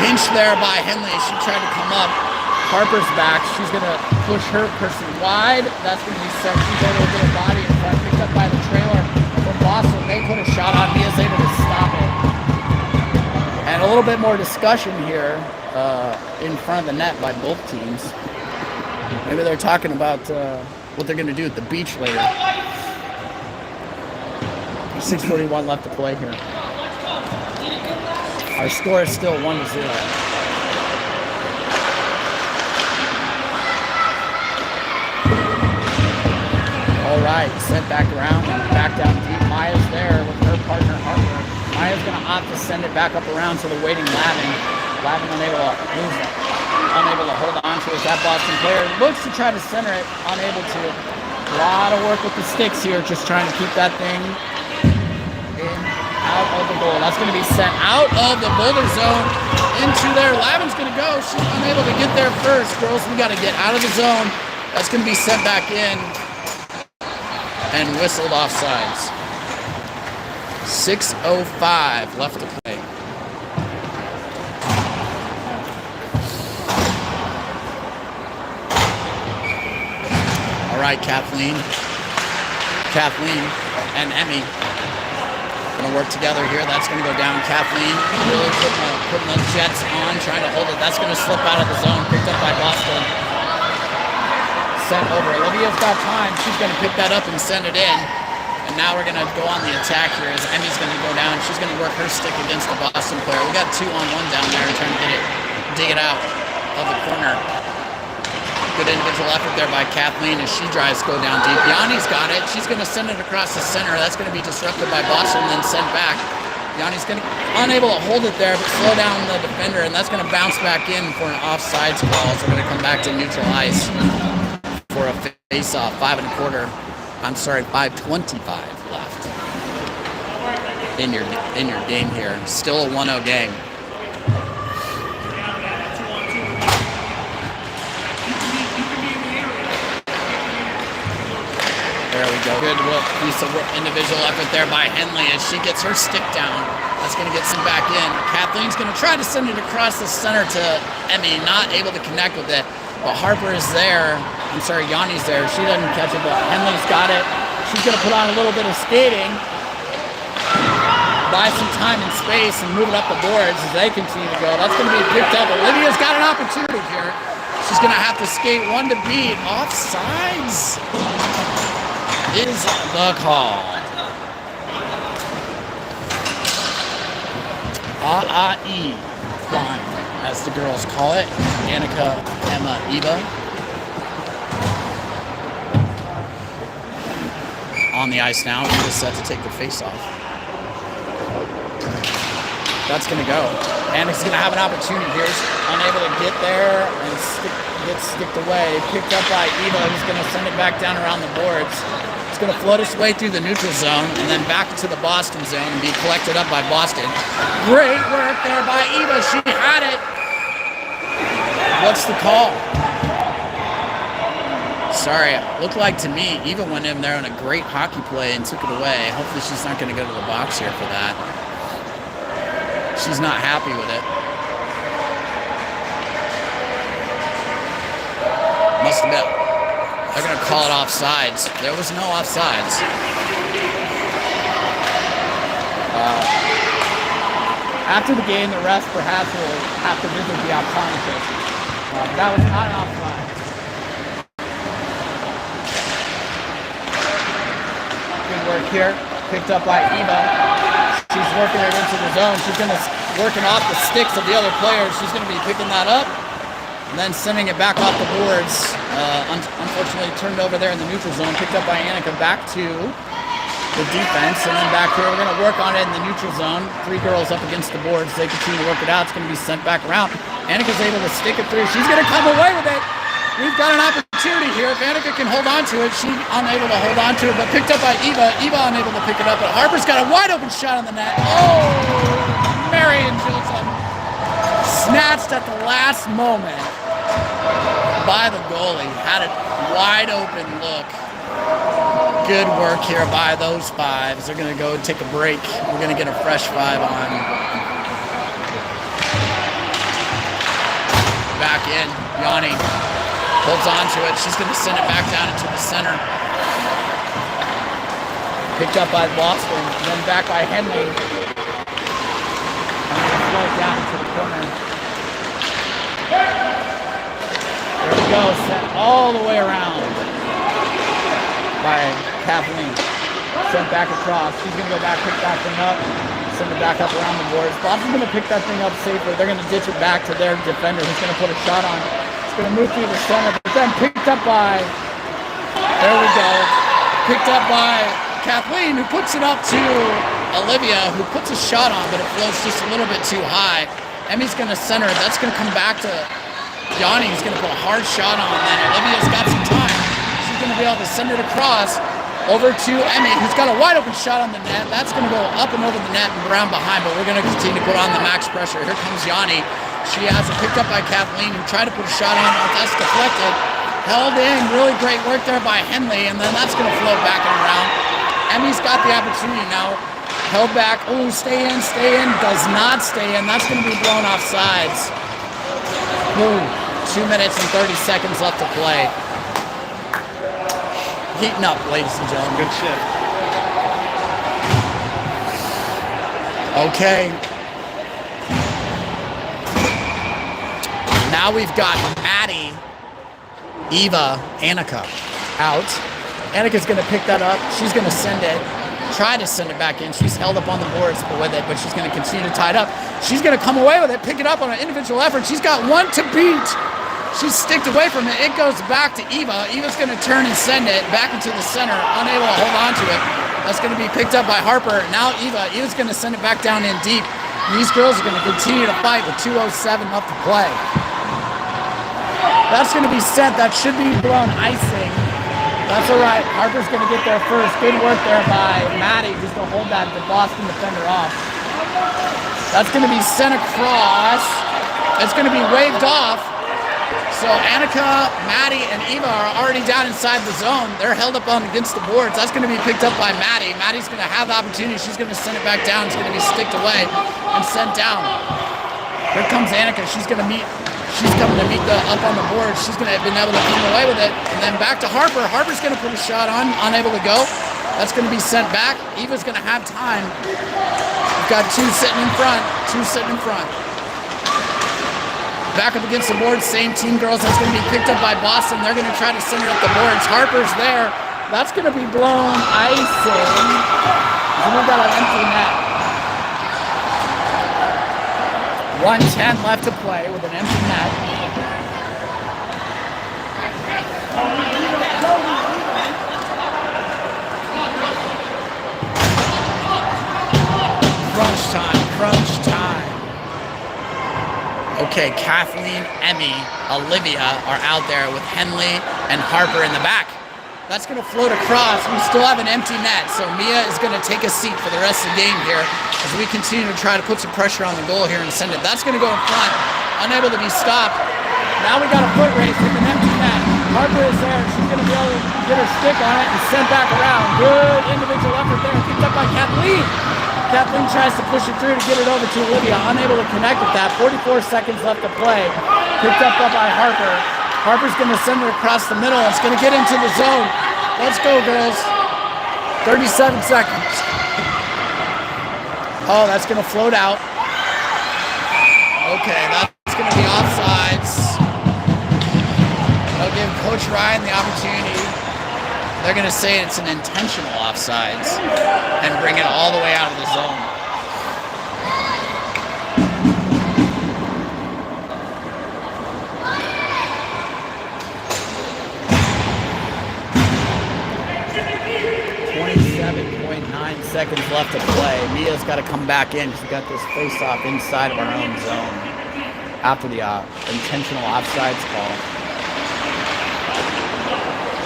Pinch there by Henley. She tried to come up. Harper's back. She's going to push her person wide. That's going to be set. She's able to get her body in front. Picked up by the trailer from Boston. They put a shot on. Mia's able to stop it. And a little bit more discussion here in front of the net by both teams. Maybe they're talking about what they're going to do at the beach later. 6:41 left to play here. Our score is still 1-0. All right, sent back around, back down deep. Maya's there with her partner, Harper. Maya's going to opt to send it back up around to the waiting Lavin. Lavin unable to hold on to it. That Boston player looks to try to center it, unable to. A lot of work with the sticks here, just trying to keep that thing out of the goal. That's going to be sent out of the Boulder zone into there. Lavin's going to go. She's unable to get there first. Girls, we got to get out of the zone. That's going to be sent back in and whistled offsides. 6:05 left to play. All right, Kathleen and Emmy gonna work together here. That's gonna go down. Kathleen really putting the Jets on, trying to hold it. That's gonna slip out of the zone. Picked up by Boston. Sent over. Olivia's got time. She's going to pick that up and send it in. And now we're going to go on the attack here as Emmy's going to go down. She's going to work her stick against the Boston player. We got 2-on-1 down there trying to dig it out of the corner. Good individual effort there by Kathleen as she tries to go down deep. Yanni's got it. She's going to send it across the center. That's going to be disrupted by Boston and then sent back. Yanni's going to unable to hold it there, but slow down the defender, and that's going to bounce back in for an offsides call. So we're going to come back to neutral ice for a face-off. 5:25 left. in your game here. Still a 1-0 game. There we go. Good piece of individual effort there by Henley as she gets her stick down. That's going to get some back in. Kathleen's going to try to send it across the center to Emmy, not able to connect with it. But Harper is there. I'm sorry, Yanni's there. She doesn't catch it, but Henley's got it. She's going to put on a little bit of skating, buy some time and space, and move it up the boards as they continue to go. That's going to be picked up. Olivia's got an opportunity here. She's going to have to skate one to beat. Offsides is the call. AAE flying, as the girls call it. Annika, Emma, Eva. On the ice now. Eva's set to take the face off. That's going to go. Annika's going to have an opportunity here. She's unable to get there and get sticked away. Picked up by Eva, who's going to send it back down around the boards. It's going to float its way through the neutral zone and then back into the Boston zone and be collected up by Boston. Great work there by Eva. She had it. What's the call? Sorry, it looked like to me Eva went in there on a great hockey play and took it away. Hopefully she's not going to go to the box here for that. She's not happy with it. Must have been. They're going to call it offsides. There was no offsides. After the game, the refs perhaps will have to visit the optometrist. That was not an offside. Good work here. Picked up by Eva. She's working it into the zone. She's going to working off the sticks of the other players. She's going to be picking that up and then sending it back off the boards. Unfortunately, turned over there in the neutral zone. Picked up by Annika back to the defense. And then back here, we're going to work on it in the neutral zone. 3 girls up against the boards. They continue to work it out. It's going to be sent back around. Annika's able to stick it through. She's going to come away with it. We've got an opportunity here. If Annika can hold on to it, she's unable to hold on to it, but picked up by Eva. Eva unable to pick it up, but Harper's got a wide open shot on the net. Oh, Marion Joseph snatched at the last moment by the goalie. Had a wide open look. Good work here by those 5s. They're going to go take a break. We're going to get a fresh 5 on. Back in, Yanni. Holds on to it. She's going to send it back down into the center. Picked up by Boston, then back by Henley. And then slow it down into the corner. There we go. Sent all the way around by Kathleen. Sent back across. She's going to go back, pick that thing up. Send it back up around the boards. Boston's going to pick that thing up safely. They're going to ditch it back to their defender who's going to put a shot on. Going to move through the center, but then picked up by, there we go, picked up by Kathleen, who puts it up to Olivia, who puts a shot on, but it floats just a little bit too high. Emmy's going to center it. That's going to come back to Yanni, who's going to put a hard shot on, and then Olivia's got some time. She's going to be able to send it across over to Emmy, who's got a wide open shot on the net. That's going to go up and over the net and around behind, but we're going to continue to put on the max pressure. Here comes Yanni. She has it picked up by Kathleen, who tried to put a shot on, but that's deflected. Held in, really great work there by Henley, and then that's going to float back and around. Emmy's got the opportunity now. Held back, oh, stay in, does not stay in. That's going to be blown off sides. Ooh, 2 minutes and 30 seconds left to play. Heating up, ladies and gentlemen. Good shit. Okay. Now we've got Maddie, Eva, Annika out. Annika's going to pick that up. She's going to send it. Try to send it back in. She's held up on the boards with it, but she's going to continue to tie it up. She's going to come away with it, pick it up on an individual effort. She's got 1 to beat. She's sticked away from it. It goes back to Eva. Eva's going to turn and send it back into the center, unable to hold on to it. That's going to be picked up by Harper. Now Eva's going to send it back down in deep. These girls are going to continue to fight with 2:07 left to play. That's going to be sent. That should be blown icing. That's all right. Harper's going to get there first. Good work there by Maddie just to hold that the Boston defender off. That's going to be sent across. It's going to be waved off. So Annika, Maddie, and Eva are already down inside the zone. They're held up on against the boards. That's going to be picked up by Maddie. Maddie's going to have the opportunity. She's going to send it back down. It's going to be sticked away and sent down. Here comes Annika. She's coming to meet the up on the board. She's going to have been able to come away with it. And then back to Harper. Harper's going to put a shot on, unable to go. That's going to be sent back. Eva's going to have time. We've got two sitting in front. Back up against the board, same team, girls. That's going to be picked up by Boston. They're going to try to send it up the boards. Harper's there. That's going to be blown icing. And we've got an empty net. 1:10 left to play with an empty net. Crunch time. Okay, Kathleen, Emmy, Olivia are out there with Henley and Harper in the back. That's going to float across. We still have an empty net, so Mia is going to take a seat for the rest of the game here as we continue to try to put some pressure on the goal here and send it. That's going to go in front, unable to be stopped. Now we got a foot race with an empty net. Harper is there. She's going to be able to get her stick on it and send back around. Good individual effort there, picked up by Kathleen. Kathleen tries to push it through to get it over to Olivia, unable to connect with that. 44 seconds left to play. Picked up by Harper. Harper's going to send it across the middle. It's going to get into the zone. Let's go, girls. 37 seconds. Oh, that's going to float out. Okay, that's going to be offsides. They'll give Coach Ryan the opportunity. They're going to say it's an intentional offsides and bring it all the way out of the zone. Seconds left to play. Mia's got to come back in because we got this face-off inside of our own zone after the intentional offsides call.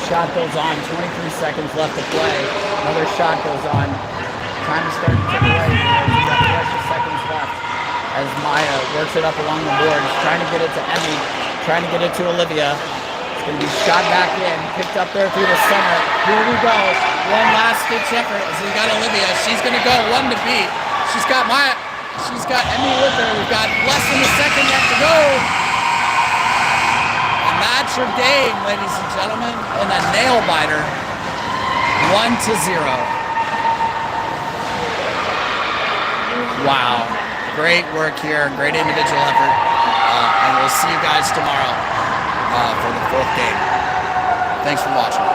Shot goes on. 23 seconds left to play. Another shot goes on. Time to start to tick away. We've got the rest of seconds left as Maya works it up along the board. Trying to get it to Emmy. Trying to get it to Olivia. It's going to be shot back in, picked up there through the center. Here we go. One last ditch effort as we got Olivia. She's going to go one to beat. She's got Emmy with her. We've got less than a second left to go. And that's your game, ladies and gentlemen, in a nail biter. 1-0. Wow. Great work here. Great individual effort. And we'll see you guys tomorrow for the fourth game. Thanks for watching.